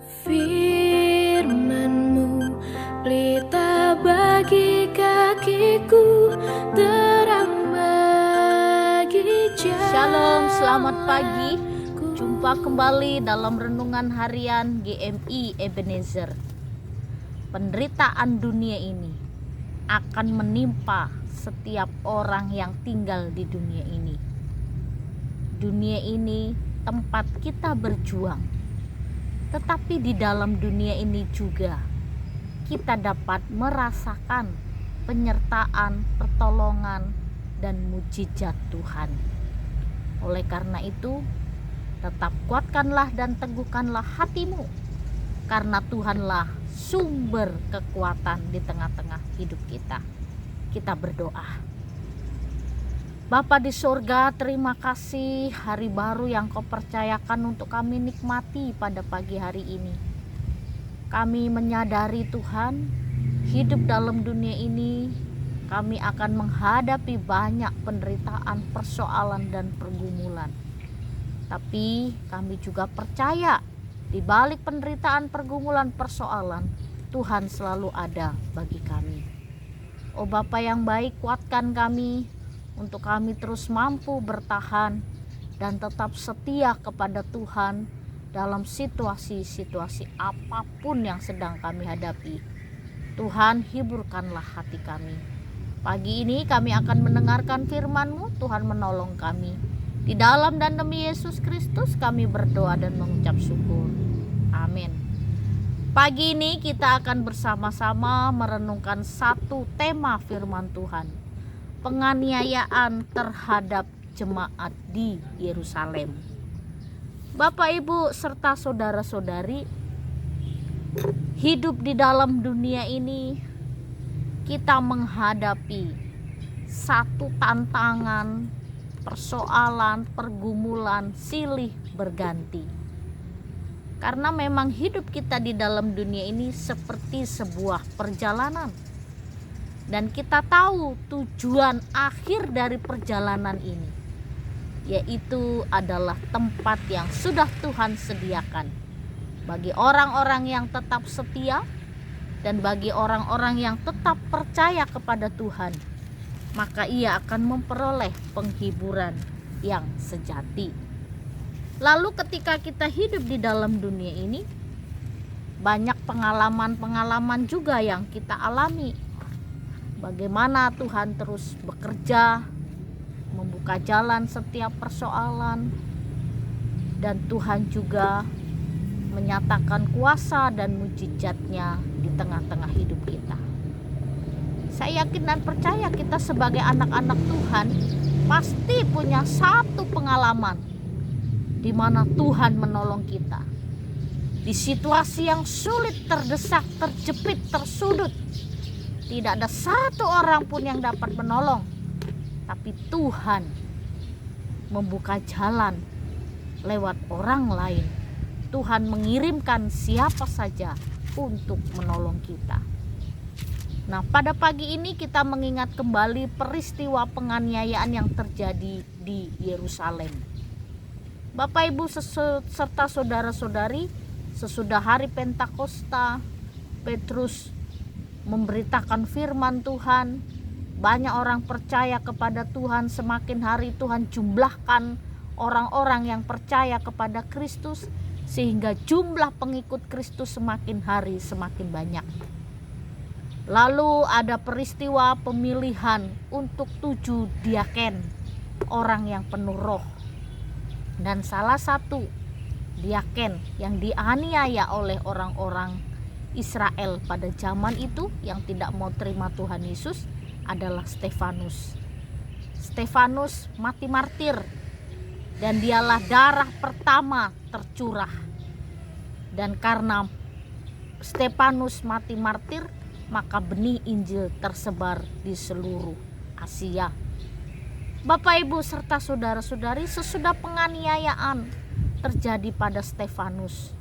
Firman-Mu pelita bagi kakiku, terang bagi jalan. Shalom, selamat pagi. Jumpa kembali dalam renungan harian GMI Ebenezer. Penderitaan dunia ini akan menimpa setiap orang yang tinggal di dunia ini. Dunia ini tempat kita berjuang. Tetapi di dalam dunia ini juga kita dapat merasakan penyertaan, pertolongan, dan mujizat Tuhan. Oleh karena itu, tetap kuatkanlah dan teguhkanlah hatimu, karena Tuhanlah sumber kekuatan di tengah-tengah hidup kita. Kita berdoa. Bapa di surga, terima kasih hari baru yang Kau percayakan untuk kami nikmati pada pagi hari ini. Kami menyadari Tuhan, hidup dalam dunia ini kami akan menghadapi banyak penderitaan, persoalan, dan pergumulan. Tapi kami juga percaya di balik penderitaan, pergumulan, persoalan, Tuhan selalu ada bagi kami. Oh Bapa yang baik, kuatkan kami untuk kami terus mampu bertahan dan tetap setia kepada Tuhan dalam situasi-situasi apapun yang sedang kami hadapi. Tuhan, hiburkanlah hati kami. Pagi ini kami akan mendengarkan firman-Mu. Tuhan menolong kami. Di dalam dan demi Yesus Kristus kami berdoa dan mengucap syukur. Amin. Pagi ini kita akan bersama-sama merenungkan satu tema firman Tuhan. Penganiayaan terhadap jemaat di Yerusalem. Bapak, Ibu, serta saudara-saudari, hidup di dalam dunia ini kita menghadapi satu tantangan, persoalan, pergumulan silih berganti. Karena memang hidup kita di dalam dunia ini seperti sebuah perjalanan. Dan kita tahu tujuan akhir dari perjalanan ini, yaitu adalah tempat yang sudah Tuhan sediakan bagi orang-orang yang tetap setia dan bagi orang-orang yang tetap percaya kepada Tuhan. Maka ia akan memperoleh penghiburan yang sejati. Lalu ketika kita hidup di dalam dunia ini, banyak pengalaman-pengalaman juga yang kita alami. Bagaimana Tuhan terus bekerja, membuka jalan setiap persoalan, dan Tuhan juga menyatakan kuasa dan mujizatnya di tengah-tengah hidup kita. Saya yakin dan percaya kita sebagai anak-anak Tuhan pasti punya satu pengalaman di mana Tuhan menolong kita. Di situasi yang sulit, terdesak, terjepit, tersudut, tidak ada satu orang pun yang dapat menolong, tapi Tuhan membuka jalan lewat orang lain. Tuhan mengirimkan siapa saja untuk menolong kita. Nah, pada pagi ini kita mengingat kembali peristiwa penganiayaan yang terjadi di Yerusalem. Bapak, Ibu, serta saudara-saudari, sesudah hari Pentakosta, Petrus memberitakan firman Tuhan. Banyak orang percaya kepada Tuhan. Semakin hari Tuhan jumlahkan orang-orang yang percaya kepada Kristus, sehingga jumlah pengikut Kristus semakin hari semakin banyak. Lalu ada peristiwa pemilihan untuk 7 diaken, orang yang penuh roh. Dan salah satu diaken yang dianiaya oleh orang-orang Israel pada zaman itu yang tidak mau terima Tuhan Yesus adalah Stefanus. Stefanus mati martir, dan dialah darah pertama tercurah. Dan karena Stefanus mati martir, maka benih Injil tersebar di seluruh Asia. Bapak, Ibu, serta saudara-saudari, sesudah penganiayaan terjadi pada Stefanus,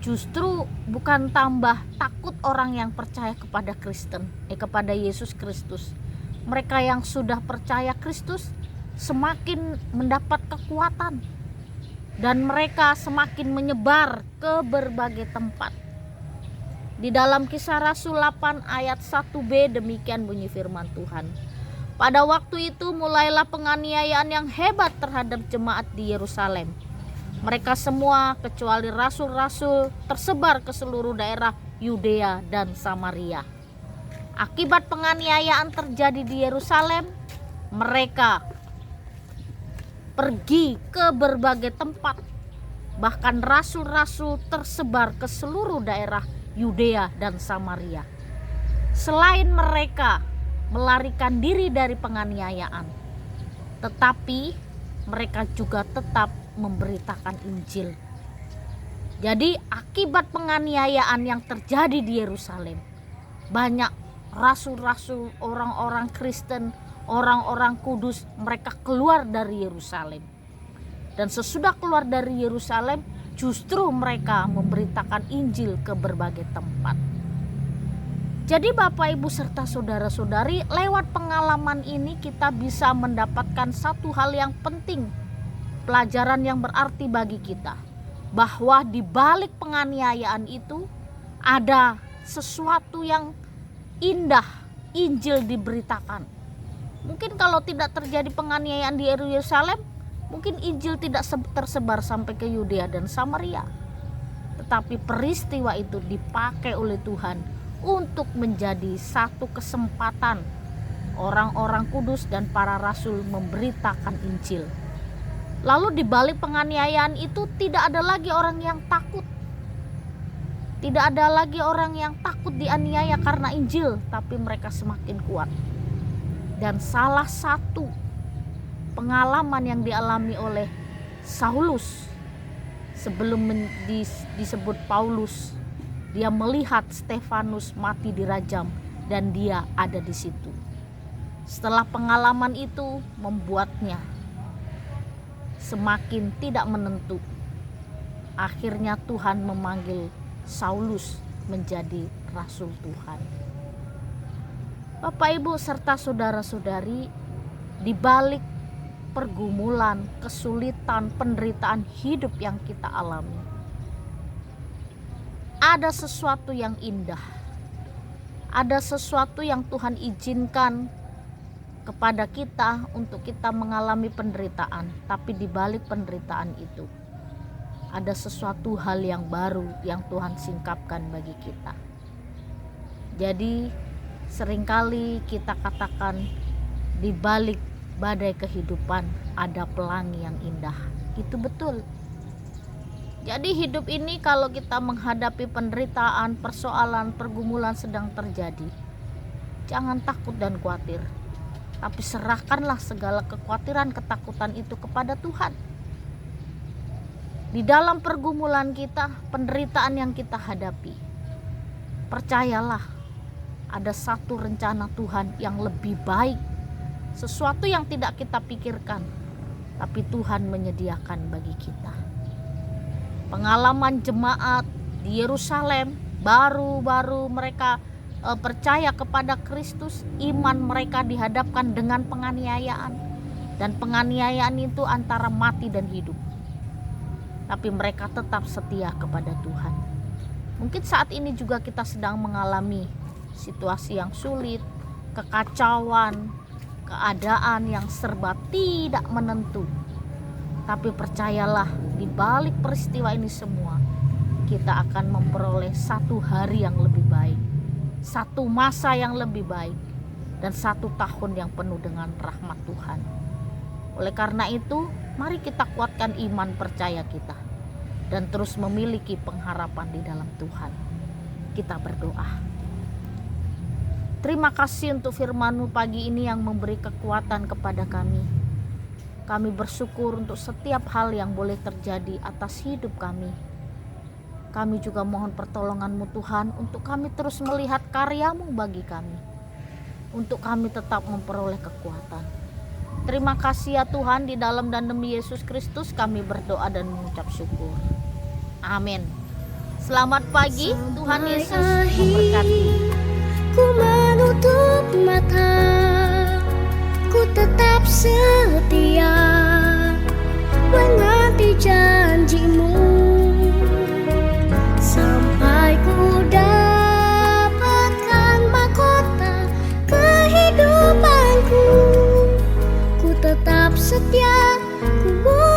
justru bukan tambah takut orang yang percaya kepada kepada Yesus Kristus. Mereka yang sudah percaya Kristus semakin mendapat kekuatan dan mereka semakin menyebar ke berbagai tempat. Di dalam Kisah Rasul 8 ayat 1b demikian bunyi firman Tuhan. Pada waktu itu mulailah penganiayaan yang hebat terhadap jemaat di Yerusalem. Mereka semua kecuali rasul-rasul tersebar ke seluruh daerah Yudea dan Samaria. Akibat penganiayaan terjadi di Yerusalem, mereka pergi ke berbagai tempat. Bahkan rasul-rasul tersebar ke seluruh daerah Yudea dan Samaria. Selain mereka melarikan diri dari penganiayaan, tetapi mereka juga tetap memberitakan Injil. Jadi akibat penganiayaan yang terjadi di Yerusalem, banyak rasul-rasul, orang-orang Kristen, orang-orang kudus, mereka keluar dari Yerusalem. Dan sesudah keluar dari Yerusalem, justru mereka memberitakan Injil ke berbagai tempat. Jadi Bapak, Ibu, serta saudara-saudari, lewat pengalaman ini kita bisa mendapatkan satu hal yang penting, pelajaran yang berarti bagi kita, bahwa di balik penganiayaan itu ada sesuatu yang indah, Injil diberitakan. Mungkin kalau tidak terjadi penganiayaan di Yerusalem, mungkin Injil tidak tersebar sampai ke Yudea dan Samaria. Tetapi peristiwa itu dipakai oleh Tuhan untuk menjadi satu kesempatan orang-orang kudus dan para rasul memberitakan Injil. Lalu di balik penganiayaan itu tidak ada lagi orang yang takut. Tidak ada lagi orang yang takut dianiaya karena Injil, tapi mereka semakin kuat. Dan salah satu pengalaman yang dialami oleh Saulus sebelum disebut Paulus, dia melihat Stefanus mati dirajam dan dia ada di situ. Setelah pengalaman itu membuatnya semakin tidak menentu. Akhirnya Tuhan memanggil Saulus menjadi rasul Tuhan. Bapak, Ibu, serta saudara-saudari, di balik pergumulan, kesulitan, penderitaan hidup yang kita alami, ada sesuatu yang indah. Ada sesuatu yang Tuhan izinkan kepada kita untuk kita mengalami penderitaan. Tapi di balik penderitaan itu ada sesuatu hal yang baru yang Tuhan singkapkan bagi kita. Jadi seringkali kita katakan di balik badai kehidupan ada pelangi yang indah. Itu betul. Jadi hidup ini kalau kita menghadapi penderitaan, persoalan, pergumulan sedang terjadi, jangan takut dan khawatir. Tapi serahkanlah segala kekhawatiran, ketakutan itu kepada Tuhan. Di dalam pergumulan kita, penderitaan yang kita hadapi, percayalah ada satu rencana Tuhan yang lebih baik. Sesuatu yang tidak kita pikirkan, tapi Tuhan menyediakan bagi kita. Pengalaman jemaat di Yerusalem, baru-baru mereka percaya kepada Kristus, iman mereka dihadapkan dengan penganiayaan. Dan penganiayaan itu antara mati dan hidup. Tapi mereka tetap setia kepada Tuhan. Mungkin saat ini juga kita sedang mengalami situasi yang sulit, kekacauan, keadaan yang serba tidak menentu. Tapi percayalah, di balik peristiwa ini semua, kita akan memperoleh satu hari yang lebih baik, satu masa yang lebih baik, dan satu tahun yang penuh dengan rahmat Tuhan. Oleh karena itu, mari kita kuatkan iman percaya kita dan terus memiliki pengharapan di dalam Tuhan. Kita berdoa. Terima kasih untuk firman-Mu pagi ini yang memberi kekuatan kepada kami. Kami bersyukur untuk setiap hal yang boleh terjadi atas hidup kami. Kami juga mohon pertolongan-Mu Tuhan untuk kami terus melihat karya-Mu bagi kami, untuk kami tetap memperoleh kekuatan. Terima kasih ya Tuhan, di dalam dan demi Yesus Kristus kami berdoa dan mengucap syukur. Amin. Selamat pagi, Tuhan Yesus memberkati. Ku menutup mata, ku tetap setia menanti janji tetap setia, ku